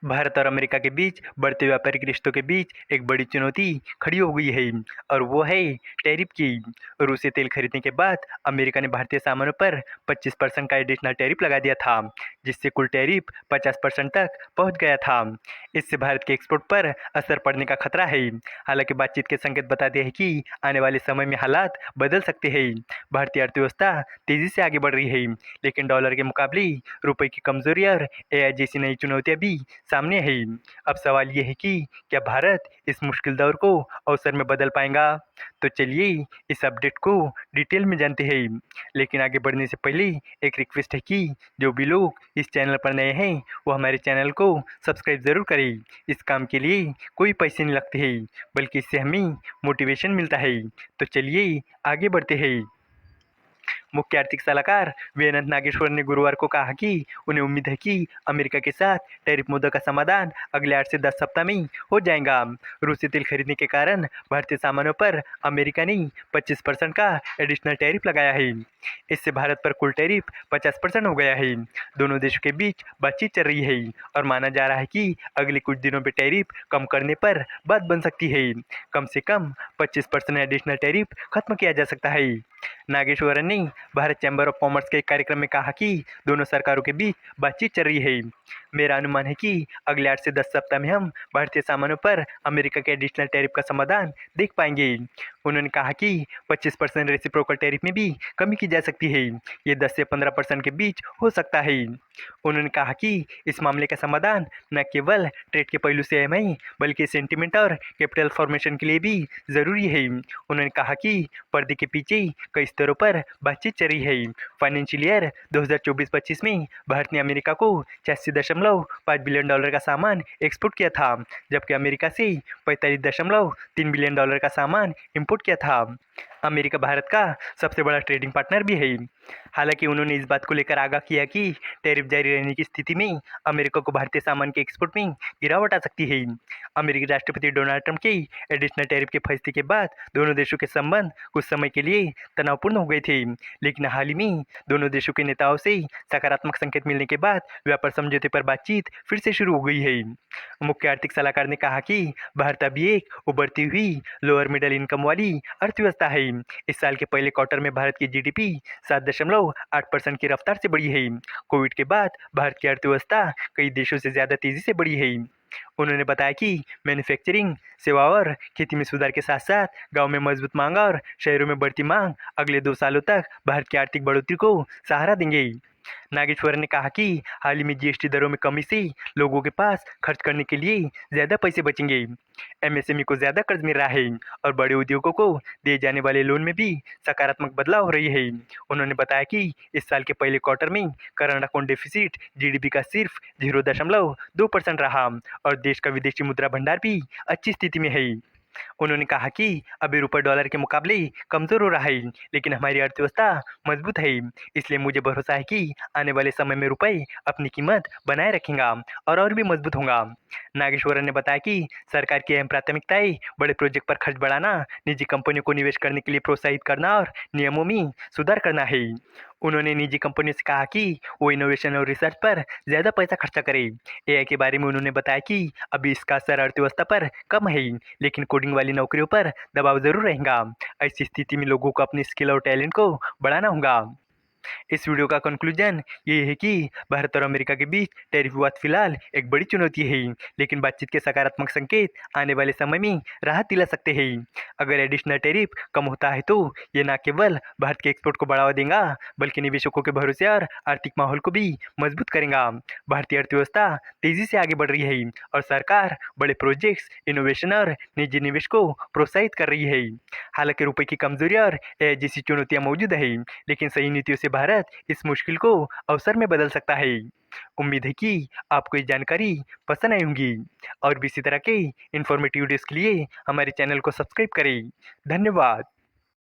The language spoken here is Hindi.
भारत और अमेरिका के बीच बढ़ते व्यापारिक रिश्तों के बीच एक बड़ी चुनौती खड़ी हो गई है और वो है टैरिफ की। रूसी तेल खरीदने के बाद अमेरिका ने भारतीय सामानों पर 25% का एडिशनल टैरिफ लगा दिया था, जिससे कुल टैरिफ 50% तक पहुंच गया था। इससे भारत के एक्सपोर्ट पर असर पड़ने का खतरा है। हालांकि बातचीत के संकेत बताते हैं कि आने वाले समय में हालात बदल सकते हैं। भारतीय अर्थव्यवस्था तेजी से आगे बढ़ रही है, लेकिन डॉलर के मुकाबले रुपए की कमजोरी और एआई जैसी नई चुनौतियां भी सामने है। अब सवाल ये है कि क्या भारत इस मुश्किल दौर को अवसर में बदल पाएगा? तो चलिए इस अपडेट को डिटेल में जानते हैं। लेकिन आगे बढ़ने से पहले एक रिक्वेस्ट है कि जो भी लोग इस चैनल पर नए हैं वो हमारे चैनल को सब्सक्राइब ज़रूर करें। इस काम के लिए कोई पैसे नहीं लगते हैं, बल्कि इससे हमें मोटिवेशन मिलता है। तो चलिए आगे बढ़ते हैं। मुख्य आर्थिक सलाहकार वेदांत नागेश्वर ने गुरुवार को कहा कि उन्हें उम्मीद है कि अमेरिका के साथ टैरिफ मुद्दों का समाधान अगले 8 से 10 सप्ताह में हो जाएगा। रूसी तेल खरीदने के कारण भारतीय सामानों पर अमेरिका ने 25% का एडिशनल टैरिफ लगाया है। इससे भारत पर कुल टैरिफ 50% हो गया है। दोनों देशों के बीच बातचीत चल रही है और माना जा रहा है कि अगले कुछ दिनों में टैरिफ कम करने पर बात बन सकती है। कम से कम 25% एडिशनल टैरिफ खत्म किया जा सकता है। नागेश्वरन ने भारत चैम्बर ऑफ कॉमर्स के एक कार्यक्रम में कहा कि दोनों सरकारों के बीच बातचीत चल रही है। मेरा अनुमान है कि अगले 8 से 10 सप्ताह में हम भारतीय सामानों पर अमेरिका के एडिशनल टैरिफ का समाधान देख पाएंगे। उन्होंने कहा कि 25% रेसिप्रोकल टैरिफ में भी कमी की जा सकती है। ये 10 से 15% के बीच हो सकता है। उन्होंने कहा कि इस मामले का समाधान न केवल ट्रेड के पहलू से अहम है, बल्कि सेंटिमेंट और कैपिटल फॉर्मेशन के लिए भी ज़रूरी है। उन्होंने कहा कि पर्दे के पीछे कई स्तरों पर बातचीत चल रही है। फाइनेंशियल ईयर 2024-25 में भारत ने अमेरिका को 86.5 बिलियन डॉलर का सामान एक्सपोर्ट किया था, जबकि अमेरिका से 45.3 बिलियन डॉलर का सामान इंपोर्ट किया था। अमेरिका भारत का सबसे बड़ा ट्रेडिंग पार्टनर भी है। हालांकि उन्होंने इस बात को लेकर आगाह किया कि टैरिफ जारी रहने की स्थिति में अमेरिका को भारतीय सामान के एक्सपोर्ट में गिरावट आ सकती है। अमेरिकी राष्ट्रपति डोनाल्ड ट्रंप के एडिशनल टैरिफ के फैसले के बाद दोनों देशों के संबंध कुछ समय के लिए तनावपूर्ण हो गए थे, लेकिन हाल ही में दोनों देशों के नेताओं से सकारात्मक संकेत मिलने के बाद व्यापार समझौते पर बातचीत फिर से शुरू हो गई है। मुख्य आर्थिक सलाहकार ने कहा कि भारत अभी एक उभरती हुई लोअर मिडिल इनकम वाली अर्थव्यवस्था है। इस साल के पहले क्वार्टर में भारत की जीडीपी 7.8% की रफ्तार से बढ़ी है। कोविड के बाद भारत की अर्थव्यवस्था कई देशों से ज़्यादा तेजी से बढ़ी है। उन्होंने बताया कि मैन्युफैक्चरिंग, सेवा और खेती में सुधार के साथ साथ गांव में मजबूत मांग और शहरों में बढ़ती मांग अगले 2 सालों तक भारत की आर्थिक बढ़ोतरी को सहारा देंगे। नागेश्वर ने कहा कि हाल ही में जीएसटी दरों में कमी से लोगों के पास खर्च करने के लिए ज़्यादा पैसे बचेंगे। एमएसएमई को ज़्यादा कर्ज मिल रहा है और बड़े उद्योगों को दिए जाने वाले लोन में भी सकारात्मक बदलाव हो रही है। उन्होंने बताया कि इस साल के पहले क्वार्टर में करंट अकाउंट डेफिसिट जीडीपी का सिर्फ 0.2% रहा और देश का विदेशी मुद्रा भंडार भी अच्छी स्थिति में है। उन्होंने कहा कि अभी रुपये डॉलर के मुकाबले कमज़ोर हो रहा है, लेकिन हमारी अर्थव्यवस्था मजबूत है। इसलिए मुझे भरोसा है कि आने वाले समय में रुपये अपनी कीमत बनाए रखेगा और भी मजबूत होगा। नागेश्वरन ने बताया कि सरकार की अहम प्राथमिकताएं बड़े प्रोजेक्ट पर खर्च बढ़ाना, निजी कंपनियों को निवेश करने के लिए प्रोत्साहित करना और नियमों में सुधार करना है। उन्होंने निजी कंपनियों से कहा कि वो इनोवेशन और रिसर्च पर ज़्यादा पैसा खर्चा करें। एआई के बारे में उन्होंने बताया कि अभी इसका असर अर्थव्यवस्था पर कम है, लेकिन कोडिंग वाली नौकरियों पर दबाव जरूर रहेगा। ऐसी स्थिति में लोगों को अपनी स्किल और टैलेंट को बढ़ाना होगा। इस वीडियो का कंक्लूजन ये है कि भारत और अमेरिका के बीच टैरिफ विवाद फिलहाल एक बड़ी चुनौती है, लेकिन बातचीत के सकारात्मक संकेत आने वाले समय में राहत दिला सकते हैं। अगर एडिशनल टैरिफ कम होता है तो ये न केवल भारत के एक्सपोर्ट को बढ़ावा देगा, बल्कि निवेशकों के भरोसे और आर्थिक माहौल को भी मजबूत करेगा। भारतीय अर्थव्यवस्था तेजी से आगे बढ़ रही है और सरकार बड़े प्रोजेक्ट्स, इनोवेशन और निजी निवेश को प्रोत्साहित कर रही है। हालांकि रुपए की कमजोरी और जैसी चुनौतियां मौजूद है, लेकिन सही नीतियों से भारत इस मुश्किल को अवसर में बदल सकता है। उम्मीद है कि आपको ये जानकारी पसंद आई होगी और भी इसी तरह के इंफॉर्मेटिव वीडियोस के लिए हमारे चैनल को सब्सक्राइब करें। धन्यवाद।